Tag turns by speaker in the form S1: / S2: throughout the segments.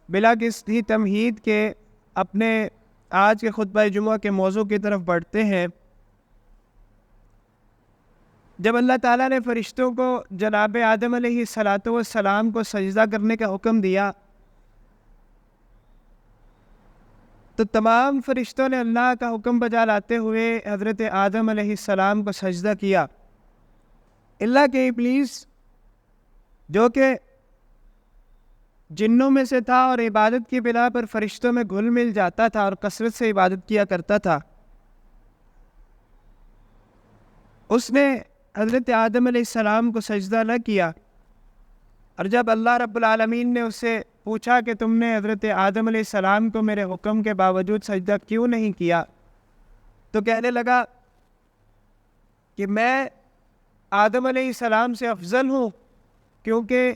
S1: بلا کسی تمہید کے اپنے آج کے خطبہ جمعہ کے موضوع کی طرف بڑھتے ہیں۔ جب اللہ تعالیٰ نے فرشتوں کو جناب آدم علیہ السلام کو سجدہ کرنے کا حکم دیا تو تمام فرشتوں نے اللہ کا حکم بجا لاتے ہوئے حضرت آدم علیہ السلام کو سجدہ کیا، اللہ کے ابلیس جو کہ جنوں میں سے تھا اور عبادت کی بنا پر فرشتوں میں گھل مل جاتا تھا اور کثرت سے عبادت کیا کرتا تھا، اس نے حضرت آدم علیہ السلام کو سجدہ نہ کیا۔ اور جب اللہ رب العالمین نے اس سے پوچھا کہ تم نے حضرت آدم علیہ السلام کو میرے حکم کے باوجود سجدہ کیوں نہیں کیا، تو کہنے لگا کہ میں آدم علیہ السلام سے افضل ہوں، کیونکہ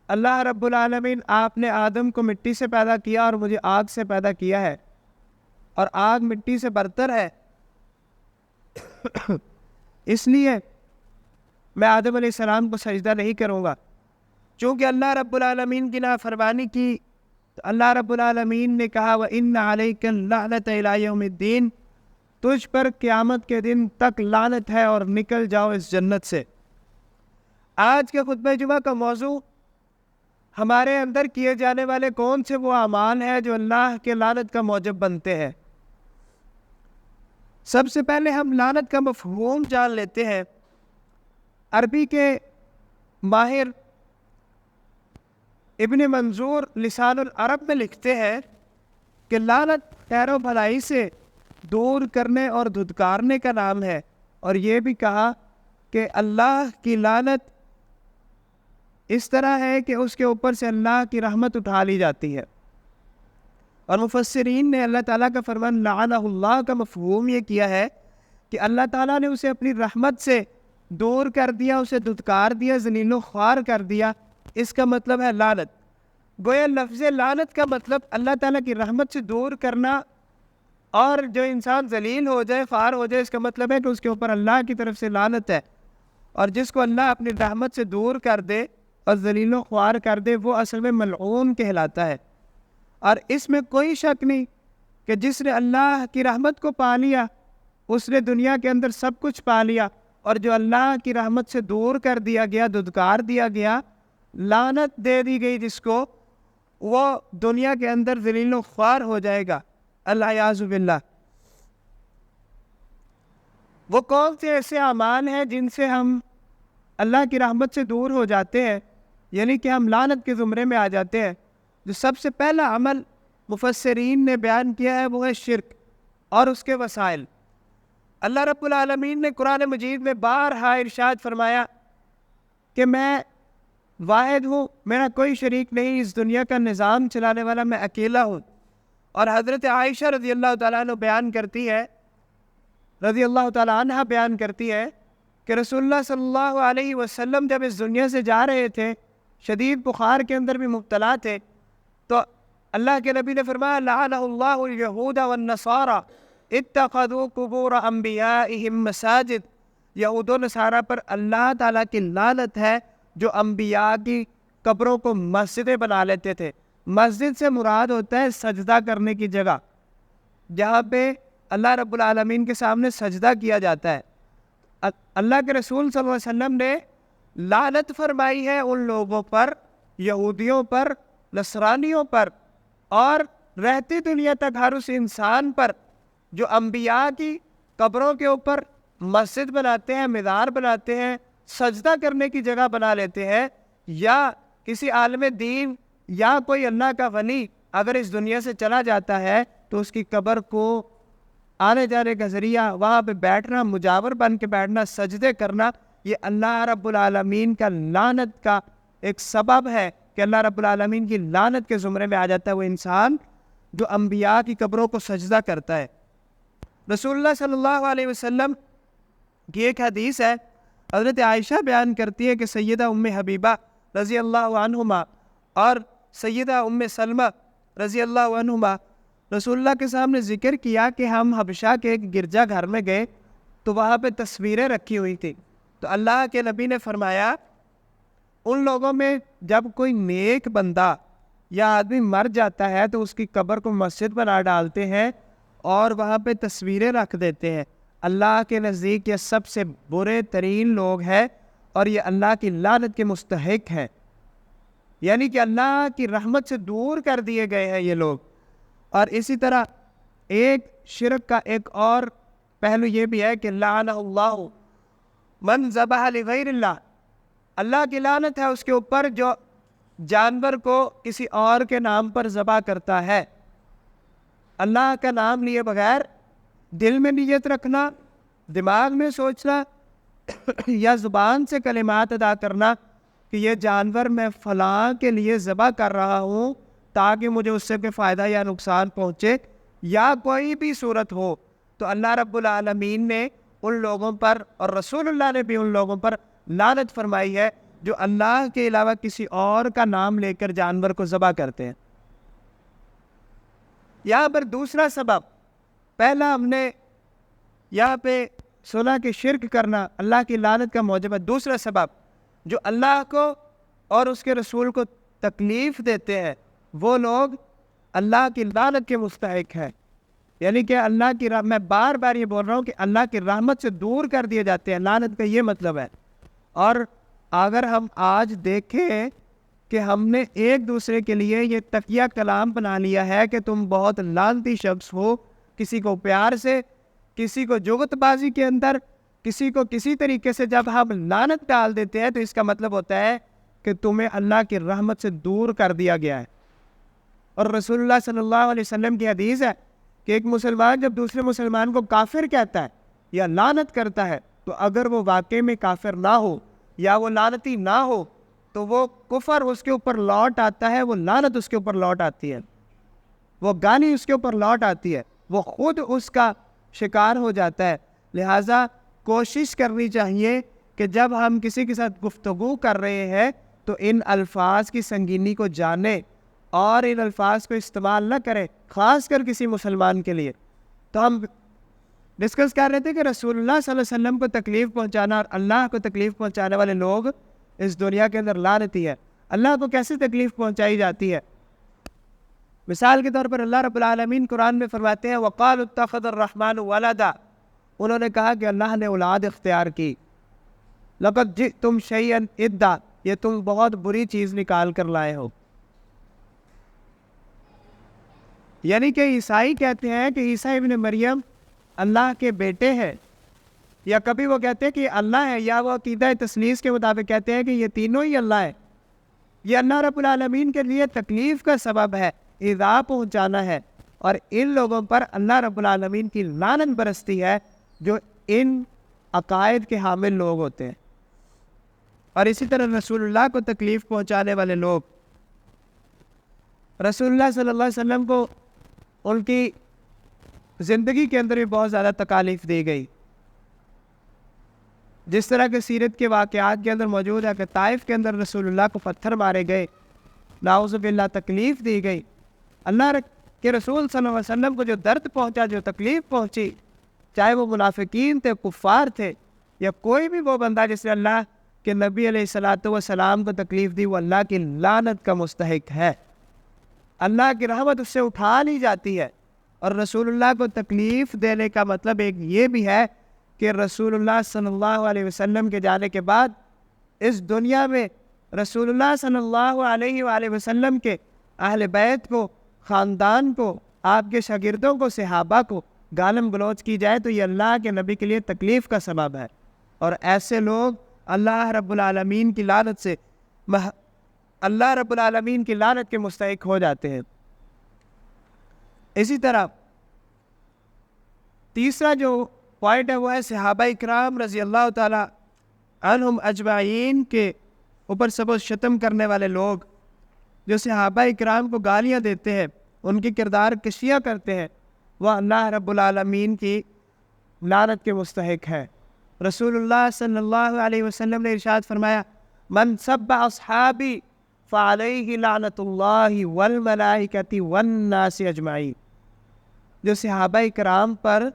S1: اللہ رب العالمین آپ نے آدم کو مٹی سے پیدا کیا اور مجھے آگ سے پیدا کیا ہے، اور آگ مٹی سے برتر ہے، اس لیے میں آدم علیہ السلام کو سجدہ نہیں کروں گا۔ چونکہ اللہ رب العالمین کی نافرمانی کی تو اللہ رب العالمین نے کہا وَإِنَّ عَلَيْكَ اللَّعْنَةَ إِلَىٰ يَوْمِ الدِّينِ، تجھ پر قیامت کے دن تک لعنت ہے اور نکل جاؤ اس جنت سے۔ آج کے خطبہ جمعہ کا موضوع ہمارے اندر کیے جانے والے کون سے وہ اعمال ہیں جو اللہ کے لعنت کا موجب بنتے ہیں۔ سب سے پہلے ہم لعنت کا مفہوم جان لیتے ہیں۔ عربی کے ماہر ابن منظور لسان العرب میں لکھتے ہیں کہ لعنت خیر و بھلائی سے دور کرنے اور دھتکارنے کا نام ہے، اور یہ بھی کہا کہ اللہ کی لعنت اس طرح ہے کہ اس کے اوپر سے اللہ کی رحمت اٹھا لی جاتی ہے۔ اور مفسرین نے اللہ تعالیٰ کا فرمان لعنہ اللہ کا مفہوم یہ کیا ہے کہ اللہ تعالیٰ نے اسے اپنی رحمت سے دور کر دیا، اسے دھتکار دیا، ذلیل و خوار کر دیا، اس کا مطلب ہے لعنت۔ گویا لفظ لعنت کا مطلب اللہ تعالیٰ کی رحمت سے دور کرنا، اور جو انسان ذلیل ہو جائے، خوار ہو جائے، اس کا مطلب ہے کہ اس کے اوپر اللہ کی طرف سے لعنت ہے۔ اور جس کو اللہ اپنی رحمت سے دور کر دے اور ذلیل و خوار کر دے وہ اصل میں ملعون کہلاتا ہے۔ اور اس میں کوئی شک نہیں کہ جس نے اللہ کی رحمت کو پا لیا اس نے دنیا کے اندر سب کچھ پا لیا، اور جو اللہ کی رحمت سے دور کر دیا گیا، دھتکار دیا گیا، لعنت دے دی گئی جس کو، وہ دنیا کے اندر ذلیل و خوار ہو جائے گا، الیاذ باللہ۔ وہ کون سے ایسے اعمال ہیں جن سے ہم اللہ کی رحمت سے دور ہو جاتے ہیں، یعنی کہ ہم لعنت کے زمرے میں آ جاتے ہیں؟ جو سب سے پہلا عمل مفسرین نے بیان کیا ہے وہ ہے شرک اور اس کے وسائل۔ اللہ رب العالمین نے قرآن مجید میں بارہا ارشاد فرمایا کہ میں واحد ہوں، میرا کوئی شریک نہیں، اس دنیا کا نظام چلانے والا میں اکیلا ہوں۔ اور حضرت عائشہ رضی اللہ تعالیٰ عنہ بیان کرتی ہے، رضی اللہ تعالیٰ عنہ بیان کرتی ہے کہ رسول اللہ صلی اللہ علیہ وسلم جب اس دنیا سے جا رہے تھے، شدید بخار کے اندر بھی مبتلا تھے، تو اللہ کے نبی نے فرمایا لعنہ اللہ الیہود والنصارى اتخذوا قبور انبیائہم مساجد، یہود و نصارہ پر اللہ تعالیٰ کی لعنت ہے جو انبیاء کی قبروں کو مسجدیں بنا لیتے تھے۔ مسجد سے مراد ہوتا ہے سجدہ کرنے کی جگہ، جہاں پہ اللہ رب العالمین کے سامنے سجدہ کیا جاتا ہے۔ اللہ کے رسول صلی اللہ علیہ وسلم نے لعنت فرمائی ہے ان لوگوں پر، یہودیوں پر، نصرانیوں پر، اور رہتی دنیا تک ہر اس انسان پر جو انبیاء کی قبروں کے اوپر مسجد بناتے ہیں، مزار بناتے ہیں، سجدہ کرنے کی جگہ بنا لیتے ہیں، یا کسی عالم دین یا کوئی اللہ کا ولی اگر اس دنیا سے چلا جاتا ہے تو اس کی قبر کو آنے جانے کا ذریعہ، وہاں پہ بیٹھنا، مجاور بن کے بیٹھنا، سجدے کرنا، یہ اللہ رب العالمین کا لعنت کا ایک سبب ہے کہ اللہ رب العالمین کی لعنت کے زمرے میں آ جاتا ہے وہ انسان جو انبیاء کی قبروں کو سجدہ کرتا ہے۔ رسول اللہ صلی اللہ علیہ وسلم کی ایک حدیث ہے، حضرت عائشہ بیان کرتی ہے کہ سیدہ ام حبیبہ رضی اللہ عنہما اور سیدہ ام سلمہ رضی اللہ عنہما رسول اللہ کے سامنے ذکر کیا کہ ہم حبشہ کے ایک گرجا گھر میں گئے تو وہاں پہ تصویریں رکھی ہوئی تھی، تو اللہ کے نبی نے فرمایا ان لوگوں میں جب کوئی نیک بندہ یا آدمی مر جاتا ہے تو اس کی قبر کو مسجد بنا ڈالتے ہیں اور وہاں پہ تصویریں رکھ دیتے ہیں. اللہ کے نزدیک یہ سب سے برے ترین لوگ ہیں اور یہ اللہ کی لعنت کے مستحق ہیں. یعنی کہ اللہ کی رحمت سے دور کر دیے گئے ہیں یہ لوگ. اور اسی طرح ایک شرک کا ایک اور پہلو یہ بھی ہے کہ لعنہ اللہ من ذبح لغیر اللہ. اللہ کی لعنت ہے اس کے اوپر جو جانور کو کسی اور کے نام پر ذبح کرتا ہے. اللہ کا نام لیے بغیر دل میں نیت رکھنا, دماغ میں سوچنا یا زبان سے کلمات ادا کرنا کہ یہ جانور میں فلاں کے لیے ذبح کر رہا ہوں تاکہ مجھے اس سے کوئی فائدہ یا نقصان پہنچے, یا کوئی بھی صورت ہو, تو اللہ رب العالمین نے ان لوگوں پر اور رسول اللہ نے بھی ان لوگوں پر لعنت فرمائی ہے جو اللہ کے علاوہ کسی اور کا نام لے کر جانور کو ذبح کرتے ہیں. یہاں پر دوسرا سبب, پہلا ہم نے یہاں پہ سنا کہ شرک کرنا اللہ کی لعنت کا موجب ہے. دوسرا سبب جو اللہ کو اور اس کے رسول کو تکلیف دیتے ہیں وہ لوگ اللہ کی لعنت کے مستحق ہیں. یعنی کہ اللہ کی میں بار بار یہ بول رہا ہوں کہ اللہ کی رحمت سے دور کر دیے جاتے ہیں, لعنت کا یہ مطلب ہے. اور اگر ہم آج دیکھیں کہ ہم نے ایک دوسرے کے لیے یہ تقیہ کلام بنا لیا ہے کہ تم بہت لعنتی شخص ہو, کسی کو پیار سے, کسی کو جغت بازی کے اندر, کسی کو کسی طریقے سے جب ہم لعنت ڈال دیتے ہیں تو اس کا مطلب ہوتا ہے کہ تمہیں اللہ کی رحمت سے دور کر دیا گیا ہے. اور رسول اللہ صلی اللہ علیہ وسلم کی حدیث ہے کہ ایک مسلمان جب دوسرے مسلمان کو کافر کہتا ہے یا لعنت کرتا ہے تو اگر وہ واقعی میں کافر نہ ہو یا وہ لعنتی نہ ہو تو وہ کفر اس کے اوپر لوٹ آتا ہے, وہ لعنت اس کے اوپر لوٹ آتی ہے, وہ گالی اس کے اوپر لوٹ آتی ہے, وہ خود اس کا شکار ہو جاتا ہے. لہٰذا کوشش کرنی چاہیے کہ جب ہم کسی کے ساتھ گفتگو کر رہے ہیں تو ان الفاظ کی سنگینی کو جانیں اور ان الفاظ کو استعمال نہ کریں, خاص کر کسی مسلمان کے لیے. تو ہم ڈسکس کر رہے تھے کہ رسول اللہ صلی اللہ علیہ وسلم کو تکلیف پہنچانا اور اللہ کو تکلیف پہنچانے والے لوگ اس دنیا کے اندر لعنتی ہے. اللہ کو کیسے تکلیف پہنچائی جاتی ہے؟ مثال کے طور پر اللہ رب العالمین قرآن میں فرماتے ہیں وَقَالُوا اتَّخَذَ الرَّحْمَنُ وَلَدًا, انہوں نے کہا کہ اللہ نے اولاد اختیار کی. لَقَدْ جِئْتُمْ شَيْئًا إِدًّا, یہ تم بہت بری چیز نکال کر لائے ہو. یعنی کہ عیسائی کہتے ہیں کہ عیسیٰ ابن مریم اللہ کے بیٹے ہیں, یا کبھی وہ کہتے ہیں کہ اللہ ہے, یا وہ عقیدہ تثلیث کے مطابق کہتے ہیں کہ یہ تینوں ہی اللہ ہے. یہ اللہ رب العالمین کے لیے تکلیف کا سبب ہے, ایذا پہنچانا ہے, اور ان لوگوں پر اللہ رب العالمین کی لعنت برستی ہے جو ان عقائد کے حامل لوگ ہوتے ہیں. اور اسی طرح رسول اللہ کو تکلیف پہنچانے والے لوگ, رسول اللہ صلی اللہ علیہ وسلم کو ان کی زندگی کے اندر بھی بہت زیادہ تکالیف دی گئی. جس طرح کے سیرت کے واقعات کے اندر موجود ہے کہ طائف کے اندر رسول اللہ کو پتھر مارے گئے, نعوذ باللہ تکلیف دی گئی. اللہ کے رسول صلی اللہ علیہ وسلم کو جو درد پہنچا, جو تکلیف پہنچی, چاہے وہ منافقین تھے, کفار تھے, یا کوئی بھی وہ بندہ جس نے اللہ کے نبی علیہ الصلوۃ والسلام کو تکلیف دی, وہ اللہ کی لعنت کا مستحق ہے. اللہ کی رحمت اس سے اٹھا لی جاتی ہے. اور رسول اللہ کو تکلیف دینے کا مطلب ایک یہ بھی ہے کہ رسول اللہ صلی اللہ علیہ وسلم کے جانے کے بعد اس دنیا میں رسول اللہ صلی اللہ علیہ وآلہ وسلم کے اہل بیت کو, خاندان کو, آپ کے شاگردوں کو, صحابہ کو گالم گلوچ کی جائے تو یہ اللہ کے نبی کے لیے تکلیف کا سبب ہے. اور ایسے لوگ اللہ رب العالمین کی لعنت سے اللہ رب العالمین کی لعنت کے مستحق ہو جاتے ہیں. اسی طرح تیسرا جو پوائنٹ ہے وہ ہے صحابہ اکرام رضی اللہ تعالی عنہم اجمعین کے اوپر سب و شتم کرنے والے لوگ, جو صحابہ اکرام کو گالیاں دیتے ہیں, ان کی کردار کشیاں کرتے ہیں, وہ اللہ رب العالمین کی لعنت کے مستحق ہے. رسول اللہ صلی اللہ علیہ وسلم نے ارشاد فرمایا من سب اصحابی فعلیہ لعنت اللہ والملائکۃ والناس اجمعین. جو صحابہ کرام پر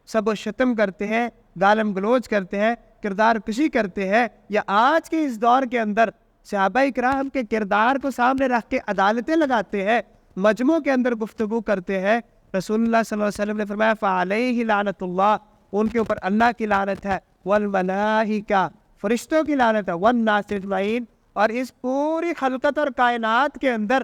S1: سب و شتم کرتے ہیں, گالم گلوچ کرتے ہیں, کردار کشی کرتے ہیں, یا آج کے اس دور کے اندر صحابہ اکرام کے کردار کو سامنے رکھ کے عدالتیں لگاتے ہیں، مجمعوں کے اندر گفتگو کرتے ہیں، رسول اللہ صلی اللہ علیہ وسلم نے فرمایا فعلیہ لعنت اللہ، ان کے اوپر اللہ کی لعنت ہے، والملائکہ، فرشتوں کی لعنت ہے، والناس اجمعین، اور اس پوری خلقت اور کائنات کے اندر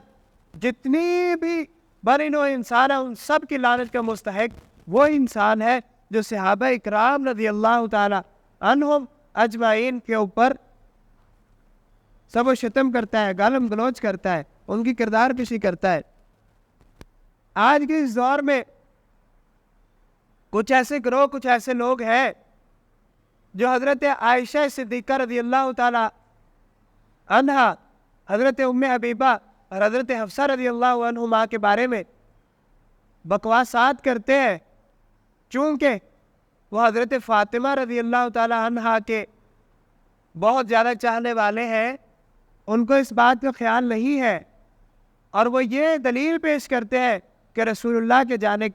S1: جتنی بھی بڑی نوع انسان ہے ان سب کی لعنت کا مستحق وہ انسان ہے جو صحابہ اکرام رضی اللہ تعالی عنہم اجمعین کے اوپر سب و شتم کرتا ہے، گالم گلوچ کرتا ہے، ان کی کردار کشی کرتا ہے۔ آج کے اس دور میں کچھ ایسے گروہ، کچھ ایسے لوگ ہیں جو حضرت عائشہ صدیقہ رضی اللہ تعالی عنہا، حضرت ام حبیبہ اور حضرت حفصہ رضی اللہ عنہما کے بارے میں بکواسات کرتے ہیں، چونکہ وہ حضرت فاطمہ رضی اللہ تعالی عنہا کے بہت زیادہ چاہنے والے ہیں، ان کو اس بات کا خیال نہیں ہے، اور وہ یہ دلیل پیش کرتے ہیں کہ رسول اللہ کے جانے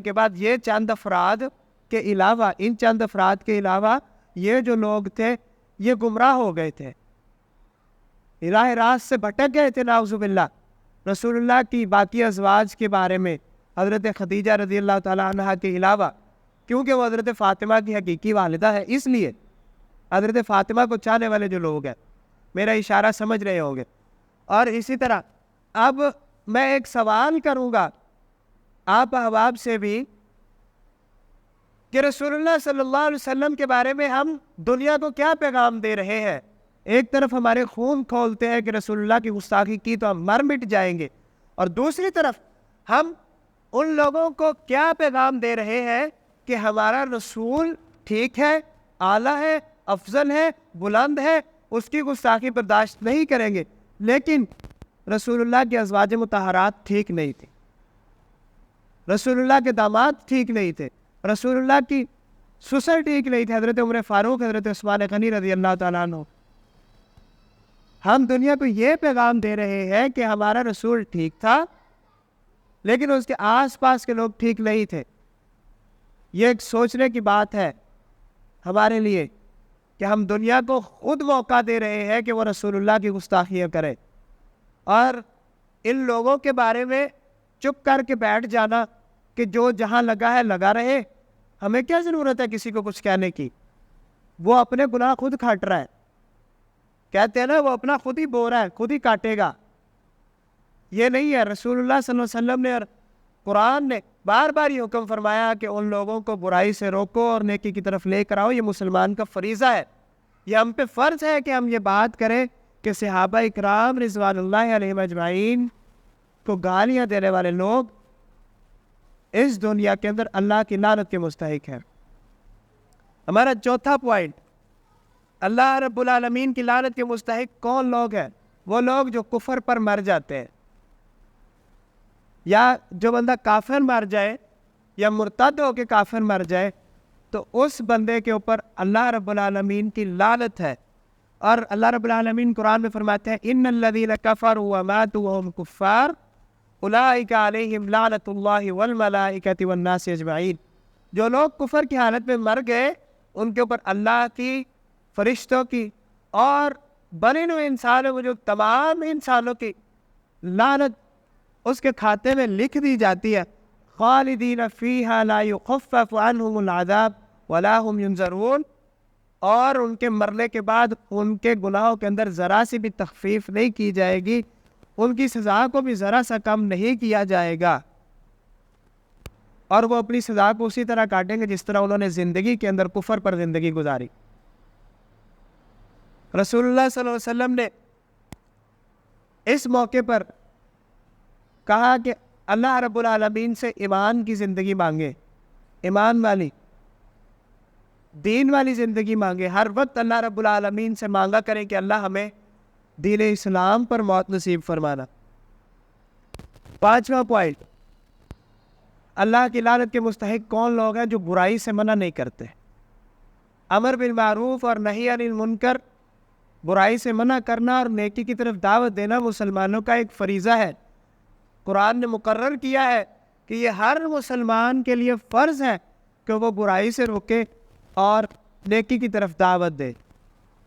S1: کے بعد یہ چند افراد کے علاوہ، ان چند افراد کے علاوہ یہ جو لوگ تھے یہ گمراہ ہو گئے تھے، راہ راست سے بھٹک گئے تھے، نعوذ باللہ۔ رسول اللہ کی باقی ازواج کے بارے میں حضرت خدیجہ رضی اللہ تعالی عنہا کے علاوہ، کیونکہ وہ حضرت فاطمہ کی حقیقی والدہ ہے، اس لیے حضرت فاطمہ کو چاہنے والے جو لوگ ہیں، میرا اشارہ سمجھ رہے ہوں گے۔ اور اسی طرح اب میں ایک سوال کروں گا آپ احباب سے بھی کہ رسول اللہ صلی اللہ علیہ وسلم کے بارے میں ہم دنیا کو کیا پیغام دے رہے ہیں؟ ایک طرف ہمارے خون کھولتے ہیں کہ رسول اللہ کی گستاخی کی تو ہم مر مٹ جائیں گے، اور دوسری طرف ہم ان لوگوں کو کیا پیغام دے رہے ہیں کہ ہمارا رسول ٹھیک ہے، اعلیٰ ہے، افضل ہے، بلند ہے، اس کی گستاخی برداشت نہیں کریں گے، لیکن رسول اللہ کے ازواج مطہرات ٹھیک نہیں تھے، رسول اللہ کے داماد ٹھیک نہیں تھے، رسول اللہ کی سسر ٹھیک نہیں تھے، حضرت عمر فاروق، حضرت عثمان غنی رضی اللہ تعالیٰ عنہ۔ ہم دنیا کو یہ پیغام دے رہے ہیں کہ ہمارا رسول ٹھیک تھا لیکن اس کے آس پاس کے لوگ ٹھیک نہیں تھے۔ یہ ایک سوچنے کی بات ہے ہمارے لیے کہ ہم دنیا کو خود موقع دے رہے ہیں کہ وہ رسول اللہ کی گستاخیاں کرے، اور ان لوگوں کے بارے میں چپ کر کے بیٹھ جانا کہ جو جہاں لگا ہے لگا رہے، ہمیں کیا ضرورت ہے کسی کو کچھ کہنے کی، وہ اپنے گناہ خود کھاٹ رہا ہے، کہتے ہیں نا وہ اپنا خود ہی بو رہا ہے، خود ہی کاٹے گا۔ یہ نہیں ہے، رسول اللہ صلی اللہ علیہ وسلم نے اور قرآن نے بار بار یہ حکم فرمایا کہ ان لوگوں کو برائی سے روکو اور نیکی کی طرف لے کر آؤ، یہ مسلمان کا فریضہ ہے، یہ ہم پہ فرض ہے کہ ہم یہ بات کریں کہ صحابہ اکرام رضوان اللہ علیہم اجمعین کو گالیاں دینے والے لوگ اس دنیا کے اندر اللہ کی لعنت کے مستحق ہیں۔ ہمارا چوتھا پوائنٹ، اللہ رب العالمین کی لعنت کے مستحق کون لوگ ہیں؟ وہ لوگ جو کفر پر مر جاتے ہیں، یا جو بندہ کافر مر جائے یا مرتد ہو کے کافر مر جائے تو اس بندے کے اوپر اللہ رب العالمین کی لعنت ہے۔ اور اللہ رب العالمین قرآن میں فرماتے ہیں ان الذین کفروا وماتوا وهم کفار اولئک علیہم لعنت اللہ والملائکۃ والناس اجمعین، جو لوگ کفر کی حالت میں مر گئے ان کے اوپر اللہ کی، فرشتوں کی اور بنے ہوئے انسانوں وہ جو تمام انسانوں کی لعنت اس کے کھاتے میں لکھ دی جاتی ہے۔ خالدین فیہا لا یخفف عنہم العذاب ولا هم ینظرون، اور ان کے مرنے کے بعد ان کے گناہوں کے اندر ذرا سی بھی تخفیف نہیں کی جائے گی، ان کی سزا کو بھی ذرا سا کم نہیں کیا جائے گا، اور وہ اپنی سزا کو اسی طرح کاٹیں گے جس طرح انہوں نے زندگی کے اندر کفر پر زندگی گزاری۔ رسول اللہ صلی اللہ علیہ وسلم نے اس موقع پر کہا کہ اللہ رب العالمین سے ایمان کی زندگی مانگے، ایمان والی، دین والی زندگی مانگے، ہر وقت اللہ رب العالمین سے مانگا کریں کہ اللہ ہمیں دین اسلام پر موت نصیب فرمانا۔ پانچواں پوائنٹ، اللہ کی لعنت کے مستحق کون لوگ ہیں؟ جو برائی سے منع نہیں کرتے، امر بالمعروف اور نہی عن المنکر، برائی سے منع کرنا اور نیکی کی طرف دعوت دینا مسلمانوں کا ایک فریضہ ہے۔ قرآن نے مقرر کیا ہے کہ یہ ہر مسلمان کے لیے فرض ہے کہ وہ برائی سے روکے اور نیکی کی طرف دعوت دے۔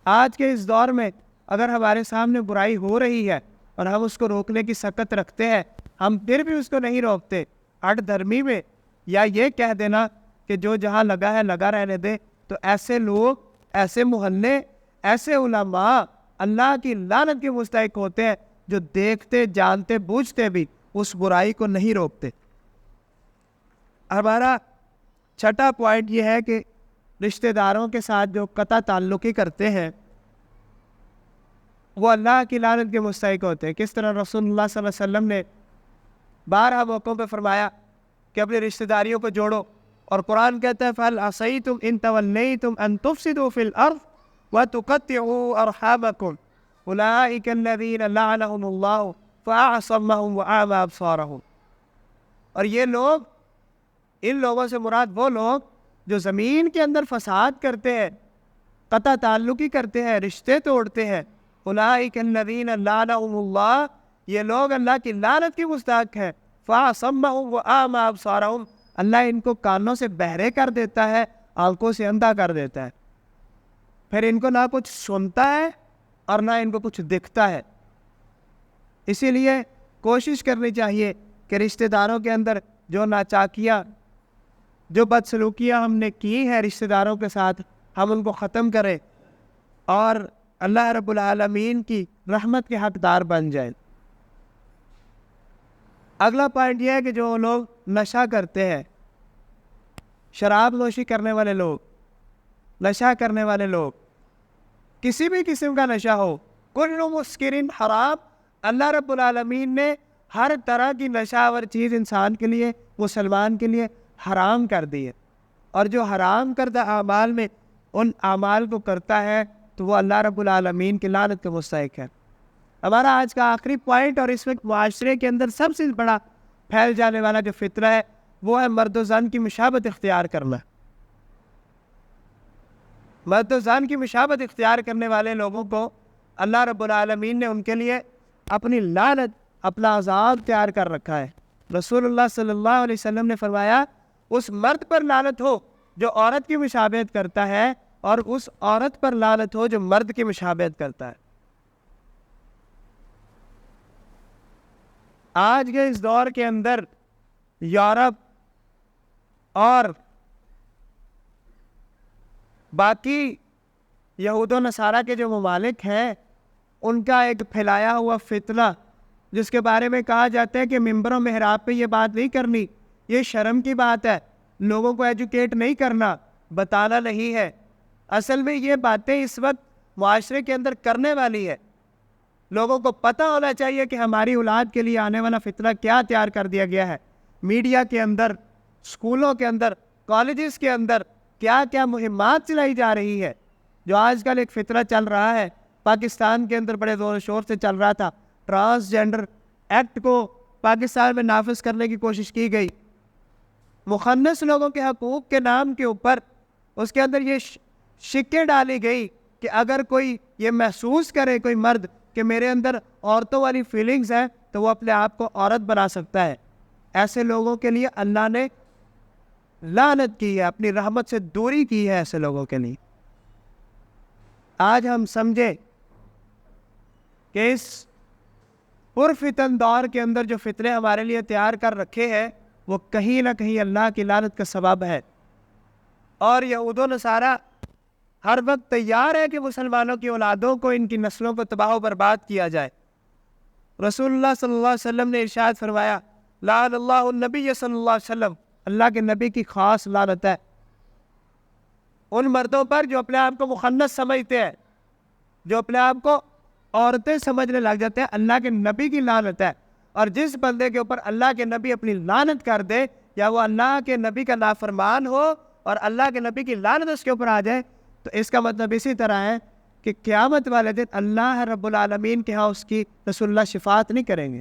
S1: آج کے اس دور میں اگر ہمارے سامنے برائی ہو رہی ہے اور ہم اس کو روکنے کی سکت رکھتے ہیں، ہم پھر بھی اس کو نہیں روکتے، ہٹ دھرمی میں یا یہ کہہ دینا کہ جو جہاں لگا ہے لگا رہنے دے، تو ایسے لوگ، ایسے محلے، ایسے علماء اللہ کی لعنت کے مستحق ہوتے ہیں جو دیکھتے جانتے بوجھتے بھی اس برائی کو نہیں روکتے۔ ہمارا چھٹا پوائنٹ یہ ہے کہ رشتہ داروں کے ساتھ جو قطع تعلقی کرتے ہیں وہ اللہ کی لعنت کے مستحق ہوتے ہیں۔ کس طرح رسول اللہ صلی اللہ علیہ وسلم نے بارہا موقعوں پہ فرمایا کہ اپنی رشتہ داریوں کو جوڑو، اور قرآن کہتا ہے فَهَلْ عَصَيْتُمْ إِن تَوَلَّيْتُمْ أَن تُفْسِدُوا فِي الْأَرْضِ وَتُقَطِّعُوا أَرْحَامَكُمْ أُولَٰئِكَ الَّذِينَ لَعَنَهُمُ اللَّهُ فَأَعْصَمَّهُمْ وَأَعْمَىٰ أَبْصَارَهُمْ۔ اور یہ لوگ، ان لوگوں سے مراد وہ لوگ جو زمین کے اندر فساد کرتے ہیں، قطع تعلقی کرتے ہیں، رشتے توڑتے ہیں، اولئک الذین لعنہم اللہ، یہ لوگ اللہ کی لعنت کے مستحق ہیں، فاصمہم واعمی ابصارہم، اللہ ان کو کانوں سے بہرے کر دیتا ہے، آنکھوں سے اندھا کر دیتا ہے، پھر ان کو نہ کچھ سنتا ہے اور نہ ان کو کچھ دکھتا ہے۔ اسی لیے کوشش کرنی چاہیے کہ رشتہ داروں کے اندر جو ناچاکیاں، جو بدسلوکیاں ہم نے کی ہیں رشتہ داروں کے ساتھ، ہم ان کو ختم کریں اور اللہ رب العالمین کی رحمت کے حقدار بن جائیں۔ اگلا پوائنٹ یہ ہے کہ جو لوگ نشہ کرتے ہیں، شراب نوشی کرنے والے لوگ، نشہ کرنے والے لوگ، کسی بھی قسم کا نشہ ہو، کل مسکرن حرام، اللہ رب العالمین نے ہر طرح کی نشہ آور چیز انسان کے لیے، مسلمان کے لیے حرام کر دی ہے، اور جو حرام کردہ اعمال میں ان اعمال کو کرتا ہے تو وہ اللہ رب العالمین کی لعنت کے مستحق ہے۔ ہمارا آج کا آخری پوائنٹ، اور اس وقت معاشرے کے اندر سب سے بڑا پھیل جانے والا جو فتنہ ہے وہ ہے مرد و زن کی مشابہت اختیار کرنا۔ مرد و زن کی مشابہت اختیار کرنے والے لوگوں کو اللہ رب العالمین نے ان کے لیے اپنی لعنت، اپنا عذاب تیار کر رکھا ہے۔ رسول اللہ صلی اللہ علیہ وسلم نے فرمایا اس مرد پر لعنت ہو جو عورت کی مشابہت کرتا ہے، اور اس عورت پر لعنت ہو جو مرد کی مشابہت کرتا ہے۔ آج کے اس دور کے اندر یورپ اور باقی یہود و نصارہ کے جو ممالک ہیں، ان کا ایک پھیلایا ہوا فتنہ، جس کے بارے میں کہا جاتا ہے کہ ممبر و محراب پہ یہ بات نہیں کرنی، یہ شرم کی بات ہے، لوگوں کو ایجوکیٹ نہیں کرنا، بتانا نہیں ہے۔ اصل میں یہ باتیں اس وقت معاشرے کے اندر کرنے والی ہے۔ لوگوں کو پتہ ہونا چاہیے کہ ہماری اولاد کے لیے آنے والا فتنہ کیا تیار کر دیا گیا ہے۔ میڈیا کے اندر، اسکولوں کے اندر، کالجز کے اندر کیا کیا مہمات چلائی جا رہی ہے۔ جو آج کل ایک فتنہ چل رہا ہے، پاکستان کے اندر بڑے زور و شور سے چل رہا تھا، ٹرانسجینڈر ایکٹ کو پاکستان میں نافذ کرنے کی کوشش کی گئی، مخنث لوگوں کے حقوق کے نام کے اوپر اس کے اندر یہ شکیں ڈالی گئی کہ اگر کوئی یہ محسوس کرے، کوئی مرد، کہ میرے اندر عورتوں والی فیلنگز ہیں، تو وہ اپنے آپ کو عورت بنا سکتا ہے۔ ایسے لوگوں کے لیے اللہ نے لعنت کی ہے، اپنی رحمت سے دوری کی ہے ایسے لوگوں کے لیے۔ آج ہم سمجھے کہ اس پرفتن دور کے اندر جو فتنے ہمارے لیے تیار کر رکھے ہیں وہ کہیں نہ کہیں اللہ کی لعنت کا سبب ہے، اور یہود و نصارہ ہر وقت تیار ہے کہ مسلمانوں کی اولادوں کو، ان کی نسلوں کو تباہ و برباد کیا جائے۔ رسول اللہ صلی اللہ علیہ وسلم نے ارشاد فرمایا لعن اللہ النبی صلی اللہ علیہ وسلم، اللہ کے نبی کی خاص لعنت ہے ان مردوں پر جو اپنے آپ کو مخنث سمجھتے ہیں، جو اپنے آپ کو عورتیں سمجھنے لگ جاتے ہیں، اللہ کے نبی کی لعنت ہے۔ اور جس بندے کے اوپر اللہ کے نبی اپنی لعنت کر دے، یا وہ اللہ کے نبی کا نافرمان ہو اور اللہ کے نبی کی لعنت اس کے اوپر آ جائے، تو اس کا مطلب اسی طرح ہے کہ قیامت والے دن اللہ رب العالمین کے ہاں اس کی رسول اللہ شفاعت نہیں کریں گے۔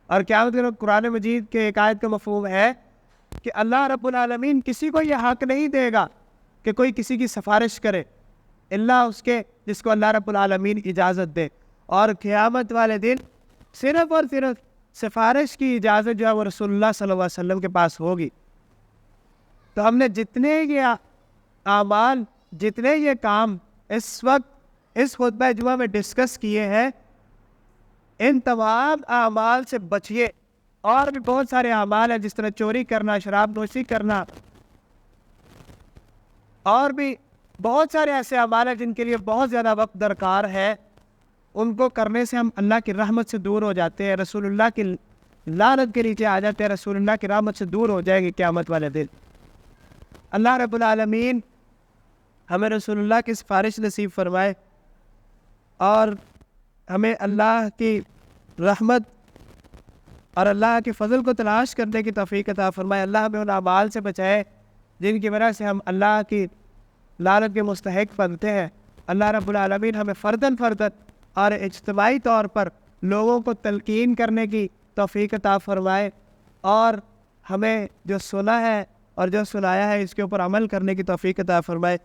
S1: اور قیامت کے قرآن مجید کے ایک آیت کا مفہوم ہے کہ اللہ رب العالمین کسی کو یہ حق نہیں دے گا کہ کوئی کسی کی سفارش کرے، اللہ اس کے جس کو اللہ رب العالمین اجازت دے۔ اور قیامت والے دن صرف اور صرف سفارش کی اجازت جو ہے وہ رسول اللہ صلی اللہ علیہ وسلم کے پاس ہوگی۔ تو ہم نے جتنے یہ اعمال، جتنے یہ کام اس وقت اس خطبہ جمعہ میں ڈسکس کیے ہیں، ان تمام اعمال سے بچیے۔ اور بھی بہت سارے اعمال ہیں، جس طرح چوری کرنا، شراب نوشی کرنا، اور بھی بہت سارے ایسے اعمال ہیں جن کے لیے بہت زیادہ وقت درکار ہے۔ ان کو کرنے سے ہم اللہ کی رحمت سے دور ہو جاتے ہیں، رسول اللہ کی لعنت کے نیچے آ جاتے ہیں، رسول اللہ کی رحمت سے دور ہو جائے گی قیامت والے دن۔ اللہ رب العالمین ہمیں رسول اللہ کی سفارش نصیب فرمائے اور ہمیں اللہ کی رحمت اور اللہ کے فضل کو تلاش کرنے کی توفیق عطا فرمائے۔ اللہ ہمیں ان اعمال سے بچائے جن کی وجہ سے ہم اللہ کی لعنت کے مستحق بنتے ہیں۔ اللہ رب العالمین ہمیں فرداً اور اجتماعی طور پر لوگوں کو تلقین کرنے کی توفیق عطا فرمائے، اور ہمیں جو سنا ہے اور جو سنایا ہے اس کے اوپر عمل کرنے کی توفیق عطا فرمائے۔